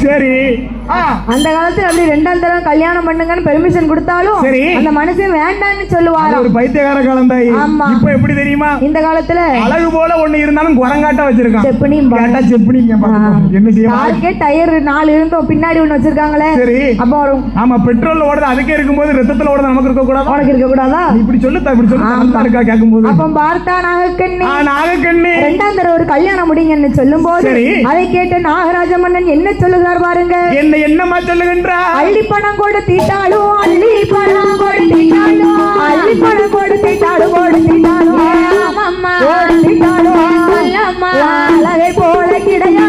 சரி அந்த காலத்துல அப்படி ரெண்டாம் தரம் கல்யாணம் பண்ணுங்கன்னு பெர்மிஷன் கொடுத்தாலும் சரி அந்த மனுஷன் வேண்டான்னு சொல்லுவாரு. ஒரு பைத்தியக்கார காலம் தாய். ஆமா. இப்ப எப்படி தெரியுமா? இந்த காலத்துல அழகு போல ஒண்ணு இருந்தாலும் குரங்காட்டா வச்சிருக்கான். செப்பனியும் கேட்டா செப்பனிங்க. என்ன செய்ய? காருக்கே டயர் 4 இருந்தோம், பின்னாடி ஒண்ணு வச்சிருக்காங்களே. சரி. அப்ப வரும். ஆமா, பெட்ரோல்ல ஓடுது அதுக்கே இருக்கும்போது ரத்தத்துல ஓடுது நமக்கு இருக்க கூடாதா? உனக்கு இருக்க கூடாதா? இப்படி சொல்லுதா, இப்படி சொல்லு. நல்லா இருக்கா கேக்கும்போது. அப்ப பார்த்தா நாகக்கண்ணி நாகக்கண்ணி ரெண்டாம் தரம் ஒரு கல்யாணம் முடிங்கன்னு சொல்லும் போது அதை கேட்டு நாகராஜ மன்னன் என்ன சொல்லுகிறார் பாருங்க. என்னமா சொல்லுகின்றா? அள்ளி பணம் கொடுத்திட்டாலும் அள்ளி பணம் கொடுத்திட்டாலும் அள்ளி பணம் கொடுத்திட்டாலும் கொடுத்திட்டாலும் அழகை போல கிடையாது.